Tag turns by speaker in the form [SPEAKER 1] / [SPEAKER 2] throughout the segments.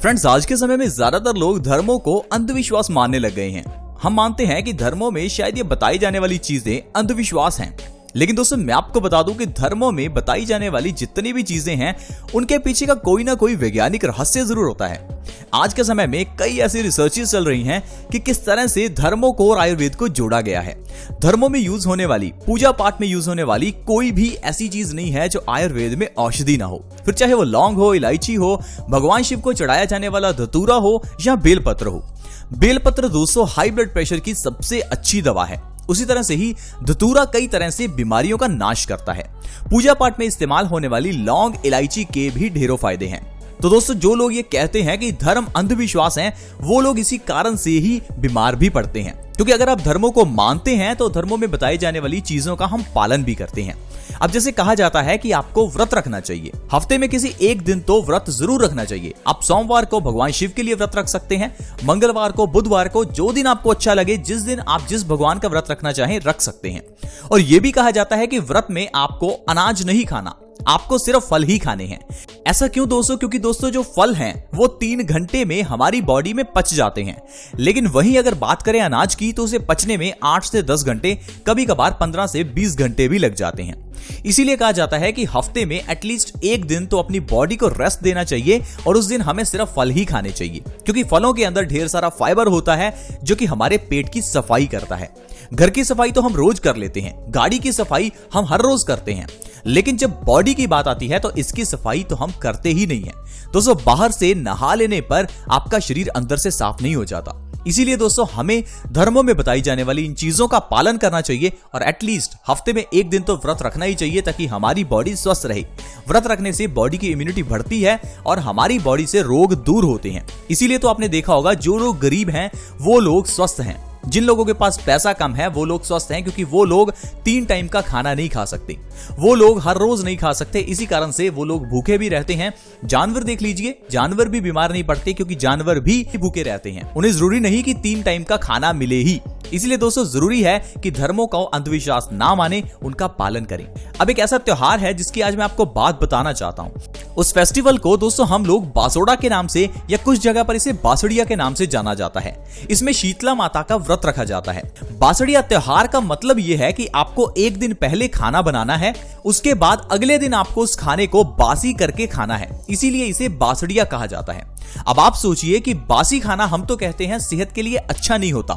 [SPEAKER 1] Friends, आज के समय में ज्यादातर लोग धर्मों को अंधविश्वास मानने लग गए हैं। हम मानते हैं कि धर्मों में शायद ये बताई जाने वाली चीजें अंधविश्वास हैं, लेकिन दोस्तों मैं आपको बता दूं कि धर्मों में बताई जाने वाली जितनी भी चीजें हैं उनके पीछे का कोई ना कोई वैज्ञानिक रहस्य जरूर होता है। आज के समय में कई ऐसी रिसर्चेस चल रही हैं कि किस तरह से धर्मों को और आयुर्वेद को जोड़ा गया है। धर्मों में यूज होने वाली, पूजा पाठ में यूज होने वाली कोई भी ऐसी चीज नहीं है जो आयुर्वेद में औषधि ना हो, फिर चाहे वो लौंग हो, इलायची हो, भगवान शिव को चढ़ाया जाने वाला धतूरा हो या बेलपत्र हो। बेलपत्र दोस्तों हाई ब्लड प्रेशर की सबसे अच्छी दवा है। उसी तरह से ही धतूरा कई तरह से बीमारियों का नाश करता है। पूजा पाठ में इस्तेमाल होने वाली लौंग, इलायची के भी ढेरों फायदे हैं। तो दोस्तों जो लोग ये कहते हैं कि धर्म अंधविश्वास हैं, वो लोग इसी कारण से ही बीमार भी पड़ते हैं, क्योंकि अगर आप धर्मों को मानते हैं तो धर्मों में बताई जाने वाली चीजों का हम पालन भी करते हैं। अब जैसे कहा जाता है कि आपको व्रत रखना चाहिए, हफ्ते में किसी एक दिन तो व्रत जरूर रखना चाहिए। आप सोमवार को भगवान शिव के लिए व्रत रख सकते हैं, मंगलवार को, बुधवार को, जो दिन आपको अच्छा लगे, जिस दिन आप जिस भगवान का व्रत रखना चाहें रख सकते हैं। और यह भी कहा जाता है कि व्रत में आपको अनाज नहीं खाना, आपको सिर्फ फल ही खाने हैं। ऐसा क्यों दोस्तों? क्योंकि दोस्तों जो फल हैं वो 3 घंटे में हमारी बॉडी में पच जाते हैं, लेकिन वहीं अगर बात करें अनाज की तो उसे पचने में 8 से 10 घंटे, कभी कभार 15 से 20 घंटे भी लग जाते हैं। इसीलिए कहा जाता है कि हफ्ते में एटलीस्ट एक दिन तो अपनी बॉडी को रेस्ट देना चाहिए और उस दिन हमें सिर्फ फल ही खाने चाहिए, क्योंकि फलों के अंदर ढेर सारा फाइबर होता है जो कि हमारे पेट की सफाई करता है। घर की सफाई तो हम रोज कर लेते हैं, गाड़ी की सफाई हम हर रोज करते हैं, लेकिन जब बॉडी की बात आती है तो इसकी सफाई तो हम करते ही नहीं है। दोस्तों बाहर से नहा लेने पर आपका शरीर अंदर से साफ नहीं हो जाता। इसीलिए दोस्तों हमें धर्मों में बताई जाने वाली इन चीजों का पालन करना चाहिए और एटलीस्ट हफ्ते में एक दिन तो व्रत रखना ही चाहिए, ताकि हमारी बॉडी स्वस्थ रहे। व्रत रखने से बॉडी की इम्यूनिटी बढ़ती है और हमारी बॉडी से रोग दूर होते हैं। इसीलिए तो आपने देखा होगा जो लोग गरीब हैं वो लोग स्वस्थ हैं, जिन लोगों के पास पैसा कम है वो लोग स्वस्थ हैं, क्योंकि वो लोग 3 टाइम का खाना नहीं खा सकते, वो लोग हर रोज नहीं खा सकते, इसी कारण से वो लोग भूखे भी रहते हैं। जानवर देख लीजिए, जानवर भी बीमार नहीं पड़ते क्योंकि जानवर भी भूखे रहते हैं, उन्हें जरूरी नहीं कि 3 टाइम का खाना मिले ही। इसलिए दोस्तों जरूरी है कि धर्मों का अंधविश्वास ना माने, उनका पालन करें। अब एक ऐसा त्योहार है जिसकी आज मैं आपको बात बताना चाहता हूँ। उस फेस्टिवल को दोस्तों हम लोग बासोड़ा के नाम से या कुछ जगह पर इसे बासड़िया के नाम से जाना जाता है। इसमें शीतला माता का व्रत रखा जाता है। बासड़िया त्योहार का मतलब यह है कि आपको एक दिन पहले खाना बनाना है, उसके बाद अगले दिन आपको उस खाने को बासी करके खाना है, इसीलिए इसे बासड़िया कहा जाता है। अब आप सोचिए कि बासी खाना हम तो कहते हैं सेहत के लिए अच्छा नहीं होता,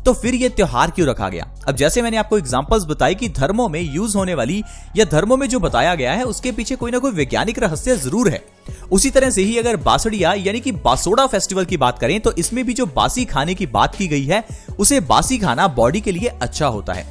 [SPEAKER 1] तो फिर यह त्योहार क्यों रखा गया? अब जैसे मैंने आपको एग्जांपल्स बताई कि धर्मों में यूज होने वाली या धर्मों में जो बताया गया है उसके पीछे कोई ना कोई वैज्ञानिक रहस्य जरूर है। उसी तरह से ही अगर बासड़िया यानी कि बासोड़ा फेस्टिवल की बात करें तो इसमें भी जो बासी खाने की बात की गई है, उसे बासी खाना बॉडी के लिए अच्छा होता है।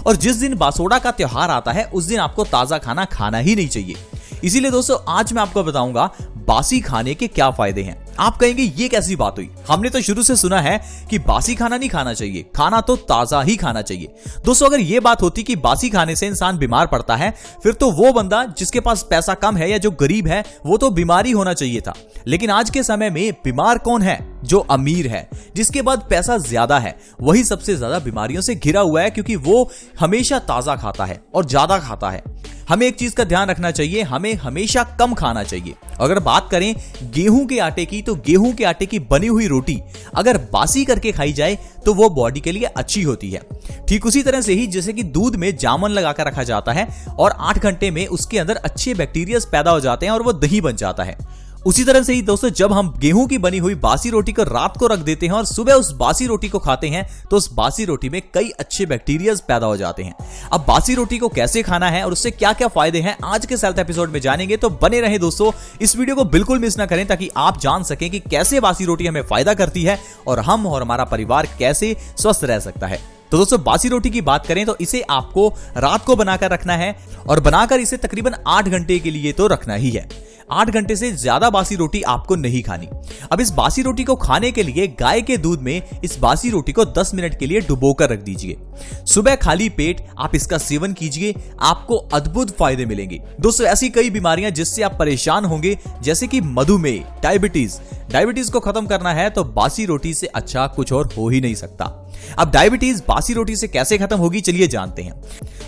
[SPEAKER 1] और जिस दिन बासोड़ा का त्योहार आता है उस दिन आपको ताजा खाना खाना ही नहीं चाहिए। इसीलिए दोस्तों आज मैं आपको बताऊंगा बासी खाने के क्या फायदे हैं। आप कहेंगे ये कैसी बात हुई, हमने तो शुरू से सुना है कि बासी खाना नहीं खाना चाहिए, खाना तो ताजा ही खाना चाहिए। दोस्तों अगर ये बात होती कि बासी खाने से इंसान बीमार पड़ता है, फिर तो वो बंदा जिसके पास पैसा कम है या जो गरीब है वो तो बीमार ही होना चाहिए था। लेकिन आज के समय में बीमार कौन है? जो अमीर है, जिसके बाद पैसा ज्यादा है, वही सबसे ज्यादा बीमारियों से घिरा हुआ है, क्योंकि वो हमेशा ताजा खाता है और ज्यादा खाता है। हमें एक चीज का ध्यान रखना चाहिए, हमें हमेशा कम खाना चाहिए। अगर बात करें गेहूं के आटे की, तो गेहूं के आटे की बनी हुई रोटी अगर बासी करके खाई जाए तो वो बॉडी के लिए अच्छी होती है। ठीक उसी तरह से ही जैसे कि दूध में जामुन लगाकर रखा जाता है और 8 घंटे में उसके अंदर अच्छे बैक्टीरिया पैदा हो जाते हैं और वो दही बन जाता है। उसी तरह से ही दोस्तों जब हम गेहूं की बनी हुई बासी रोटी को रात को रख देते हैं और सुबह उस बासी रोटी को खाते हैं तो उस बासी रोटी में कई अच्छे बैक्टीरिया पैदा हो जाते हैं। अब बासी रोटी को कैसे खाना है और उससे क्या क्या फायदे हैं आज के हेल्थ एपिसोड में जानेंगे, तो बने रहे दोस्तों, इस वीडियो को बिल्कुल मिस ना करें ताकि आप जान सकें कि कैसे बासी रोटी हमें फायदा करती है और हम और हमारा परिवार कैसे स्वस्थ रह सकता है। तो दोस्तों बासी रोटी की बात करें तो इसे आपको रात को बनाकर रखना है और बनाकर इसे तकरीबन 8 घंटे के लिए तो रखना ही है। 8 घंटे से ज्यादा बासी रोटी आपको नहीं खानी। अब इस बासी रोटी को खाने के लिए गाय के दूध में इस बासी रोटी को 10 मिनट के लिए डुबोकर रख दीजिए। सुबह खाली पेट आप इसका सेवन कीजिए, आपको अद्भुत फायदे मिलेंगे। दोस्तों ऐसी कई बीमारियां जिससे आप परेशान होंगे, जैसे कि मधुमेह, डायबिटीज को खत्म करना है तो बासी रोटी से अच्छा कुछ और हो ही नहीं सकता। अब डायबिटीज बासी रोटी से कैसे खत्म होगी, चलिए जानते हैं।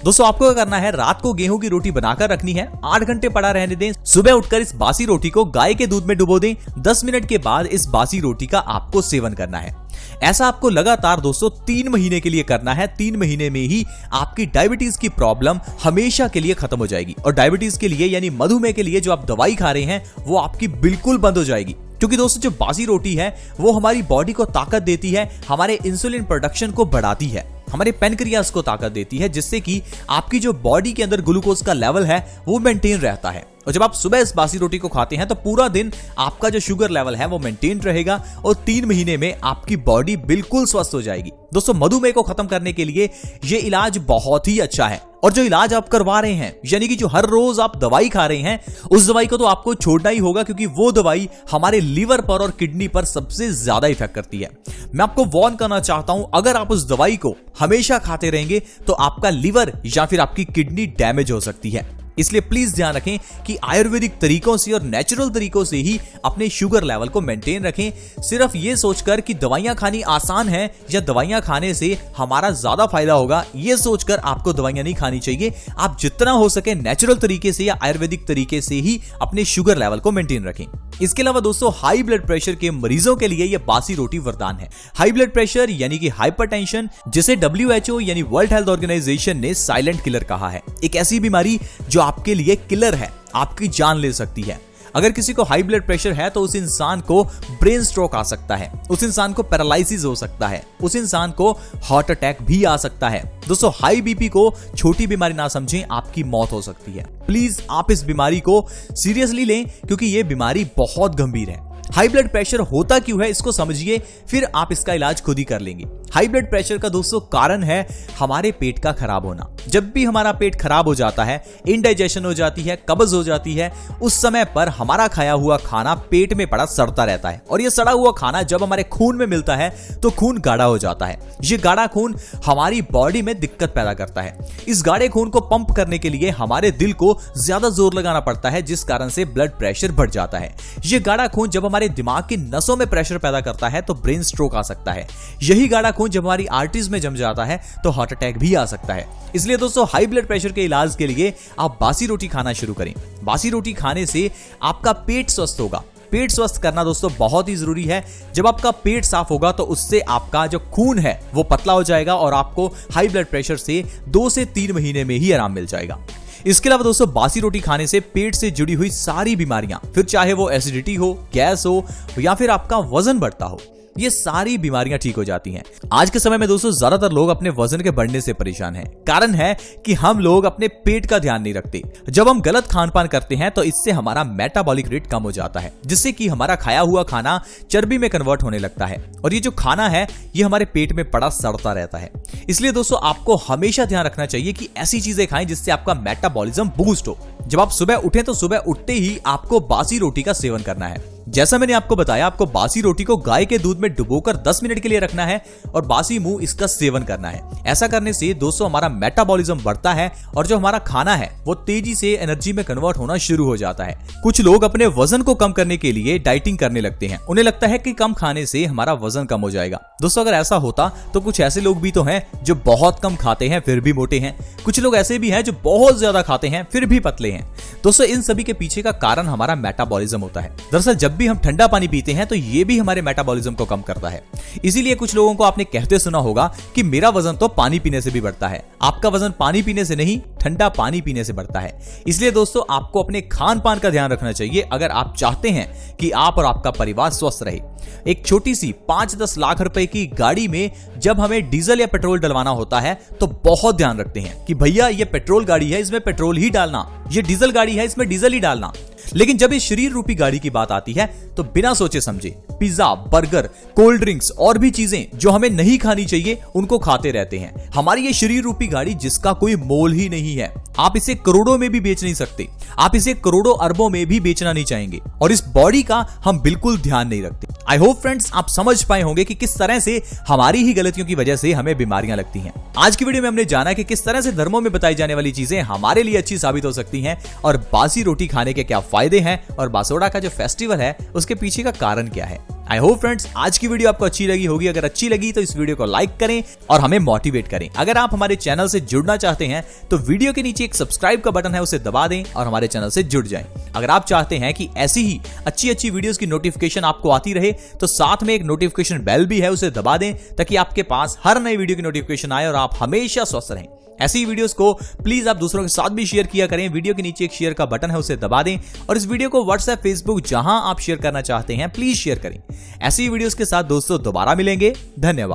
[SPEAKER 1] दोस्तों आपको क्या करना है, रात को गेहूं की रोटी बनाकर रखनी है, 8 घंटे पड़ा रहने दें, सुबह उठकर इस बासी रोटी को गाय के दूध में डुबो दें, 10 मिनट के बाद इस बासी रोटी का आपको सेवन करना है। ऐसा आपको लगातार दोस्तों 3 महीने के लिए करना है। 3 महीने में ही आपकी डायबिटीज की प्रॉब्लम हमेशा के लिए खत्म हो जाएगी और डायबिटीज के लिए यानी मधुमेह के लिए जो आप दवाई खा रहे हैं वो आपकी बिल्कुल बंद हो जाएगी। क्योंकि दोस्तों जो बासी रोटी है वो हमारी बॉडी को ताकत देती है, हमारे इंसुलिन प्रोडक्शन को बढ़ाती है, हमारे पेनक्रियास को ताकत देती है, जिससे कि आपकी जो बॉडी के अंदर ग्लूकोज का लेवल है वो मेंटेन रहता है। और जब आप सुबह इस बासी रोटी को खाते हैं तो पूरा दिन आपका जो शुगर लेवल है वो मेंटेन रहेगा और 3 महीने में आपकी बॉडी बिल्कुल स्वस्थ हो जाएगी। दोस्तों मधुमेह को खत्म करने के लिए ये इलाज बहुत ही अच्छा है और जो इलाज आप करवा रहे हैं यानी कि जो हर रोज आप दवाई खा रहे हैं उस दवाई को तो आपको छोड़ना ही होगा, क्योंकि वो दवाई हमारे लीवर पर और किडनी पर सबसे ज्यादा इफेक्ट करती है। मैं आपको वार्न करना चाहता हूं, अगर आप उस दवाई को हमेशा खाते रहेंगे तो आपका लीवर या फिर आपकी किडनी डैमेज हो सकती है। इसलिए प्लीज ध्यान रखें कि आयुर्वेदिक तरीकों से और नेचुरल तरीकों से ही अपने शुगर लेवल को मेंटेन रखें। सिर्फ ये सोचकर कि दवाइयां खानी आसान है या दवाइयां खाने से हमारा ज्यादा फायदा होगा, ये सोचकर आपको दवाइयां नहीं खानी चाहिए। आप जितना हो सके नेचुरल तरीके से या आयुर्वेदिक तरीके से ही अपने शुगर लेवल को मेंटेन रखें। इसके अलावा दोस्तों हाई ब्लड प्रेशर के मरीजों के लिए यह बासी रोटी वरदान है। हाई ब्लड प्रेशर यानी कि हाइपरटेंशन, जिसे WHO यानी वर्ल्ड हेल्थ ऑर्गेनाइजेशन ने साइलेंट किलर कहा है, एक ऐसी बीमारी जो आपके लिए किलर है, आपकी जान ले सकती है। अगर किसी को हाई ब्लड प्रेशर है तो उस इंसान को ब्रेन स्ट्रोक आ सकता है, उस इंसान को पैरालिसिस हो सकता है, उस इंसान को हार्ट अटैक भी आ सकता है। दोस्तों हाई बीपी को छोटी बीमारी ना समझें, आपकी मौत हो सकती है। प्लीज आप इस बीमारी को सीरियसली लें क्योंकि ये बीमारी बहुत गंभीर है। हाई ब्लड प्रेशर होता क्यों है इसको समझिए, फिर आप इसका इलाज खुद ही कर लेंगे। हाई ब्लड प्रेशर का दोस्तों कारण है हमारे पेट का खराब होना। जब भी हमारा पेट खराब हो जाता है, इनडाइजेशन हो जाती है, कब्ज हो जाती है, उस समय पर हमारा खाया हुआ खाना पेट में पड़ा सड़ता रहता है और ये सड़ा हुआ खाना जब हमारे खून में मिलता है तो खून गाढ़ा हो जाता है। ये गाढ़ा खून हमारी बॉडी में दिक्कत पैदा करता है। इस गाढ़े खून को पंप करने के लिए हमारे दिल को ज्यादा जोर लगाना पड़ता है, जिस कारण से ब्लड प्रेशर बढ़ जाता है। ये गाढ़ा खून जब हमारे दिमाग की नसों में प्रेशर पैदा करता है तो ब्रेन स्ट्रोक आ सकता है। यही गाढ़ा खून जब हमारी आर्टरीज में जम जाता है तो हार्ट अटैक भी आ सकता है। इसलिए दोस्तों हाई ब्लड प्रेशर के इलाज के लिए आप बासी रोटी खाना शुरू करें। बासी रोटी खाने से आपका पेट स्वस्थ होगा। पेट स्वस्थ करना दोस्तों बहुत ही जरूरी है। जब आपका पेट साफ होगा तो उससे आपका जो खून है वो पतला हो जाएगा और आपको हाई ब्लड प्रेशर से 2 से 3 महीने में ही आराम मिल जाएगा। इसके अलावा दोस्तों बासी रोटी खाने से पेट से जुड़ी हुई सारी बीमारियां, फिर चाहे वो एसिडिटी हो, गैस हो या फिर आपका वजन बढ़ता हो, ये सारी बीमारियां ठीक हो जाती हैं। आज के समय में दोस्तों ज्यादातर लोग अपने वजन के बढ़ने से परेशान हैं। कारण है कि हम लोग अपने पेट का ध्यान नहीं रखते। जब हम गलत खान पान करते हैं तो इससे हमारा मेटाबॉलिक रेट कम हो जाता है, जिससे कि हमारा खाया हुआ खाना चर्बी में कन्वर्ट होने लगता है और ये जो खाना है ये हमारे पेट में पड़ा सड़ता रहता है। इसलिए दोस्तों आपको हमेशा ध्यान रखना चाहिए कि ऐसी चीजें खाएं जिससे आपका मेटाबॉलिज्म बूस्ट हो। जब आप सुबह उठें तो सुबह उठते ही आपको बासी रोटी का सेवन करना है। जैसा मैंने आपको बताया, आपको बासी रोटी को गाय के दूध में डुबोकर 10 मिनट के लिए रखना है और बासी मुंह इसका सेवन करना है। ऐसा करने से दोस्तों हमारा मेटाबॉलिज्म बढ़ता है और जो हमारा खाना है वो तेजी से एनर्जी में कन्वर्ट होना शुरू हो जाता है। कुछ लोग अपने वजन को कम करने के लिए डाइटिंग करने लगते हैं। उन्हें लगता है कि कम खाने से हमारा वजन कम हो जाएगा। दोस्तों अगर ऐसा होता तो कुछ ऐसे लोग भी तो हैं जो बहुत कम खाते हैं फिर भी मोटे हैं। कुछ लोग ऐसे भी हैं जो बहुत ज्यादा खाते हैं फिर भी पतले हैं। दोस्तों इन सभी के पीछे का कारण हमारा मेटाबॉलिज्म होता है। दरअसल जब भी हम ठंडा पानी पीते हैं तो ये भी हमारे मेटाबॉलिज्म को कम करता है। इसीलिए कुछ लोगों को आपने कहते सुना होगा कि मेरा वजन तो पानी पीने से भी बढ़ता है। आपका वजन पानी पीने से नहीं, ठंडा पानी पीने से बढ़ता है। इसलिए दोस्तों आपको अपने खान पान का ध्यान रखना चाहिए अगर आप चाहते हैं कि आप और आपका परिवार स्वस्थ रहे। एक छोटी सी 5-10 लाख रुपए की गाड़ी में जब हमें डीजल या पेट्रोल डलवाना होता है तो बहुत ध्यान रखते हैं कि भैया ये पेट्रोल गाड़ी है, इसमें पेट्रोल ही डालना, ये डीजल गाड़ी है, इसमें डीजल ही डालना। लेकिन जब इस शरीर रूपी गाड़ी की बात आती है तो बिना सोचे समझे पिज्जा, बर्गर, कोल्ड ड्रिंक्स और भी चीजें जो हमें नहीं खानी चाहिए उनको खाते रहते हैं। हमारी ये शरीर रूपी गाड़ी जिसका कोई मोल ही नहीं है। आप इसे करोड़ों में भी बेच नहीं सकते, आप इसे करोड़ों अरबों में भी बेचना नहीं चाहेंगे और इस बॉडी का हम बिल्कुल ध्यान नहीं रखते। आई होप फ्रेंड्स आप समझ पाए होंगे कि किस तरह से हमारी ही गलतियों की वजह से हमें बीमारियां लगती हैं। आज की वीडियो में हमने जाना कि किस तरह से धर्मों में बताई जाने वाली चीजें हमारे लिए अच्छी साबित हो सकती हैं और बासी रोटी खाने के क्या फायदे हैं और बासोड़ा का जो फेस्टिवल है उसके पीछे का कारण क्या है। आई होप फ्रेंड्स आज की वीडियो आपको अच्छी लगी होगी। अगर अच्छी लगी तो इस वीडियो को लाइक करें और हमें मोटिवेट करें। अगर आप हमारे चैनल से जुड़ना चाहते हैं तो वीडियो के नीचे एक सब्सक्राइब का बटन है, उसे दबा दें और हमारे चैनल से जुड़ जाएं। अगर आप चाहते हैं कि ऐसी ही अच्छी वीडियोस की नोटिफिकेशन आपको आती रहे तो साथ में एक नोटिफिकेशन बेल भी है, उसे दबा दें ताकि आपके पास हर नई वीडियो की नोटिफिकेशन आए और आप हमेशा स्वस्थ रहें। ऐसी वीडियोस को प्लीज आप दूसरों के साथ भी शेयर किया करें। वीडियो के नीचे एक शेयर का बटन है, उसे दबा दें और इस वीडियो को व्हाट्सएप, फेसबुक जहां आप शेयर करना चाहते हैं प्लीज शेयर करें। ऐसी वीडियोस के साथ दोस्तों दोबारा मिलेंगे। धन्यवाद।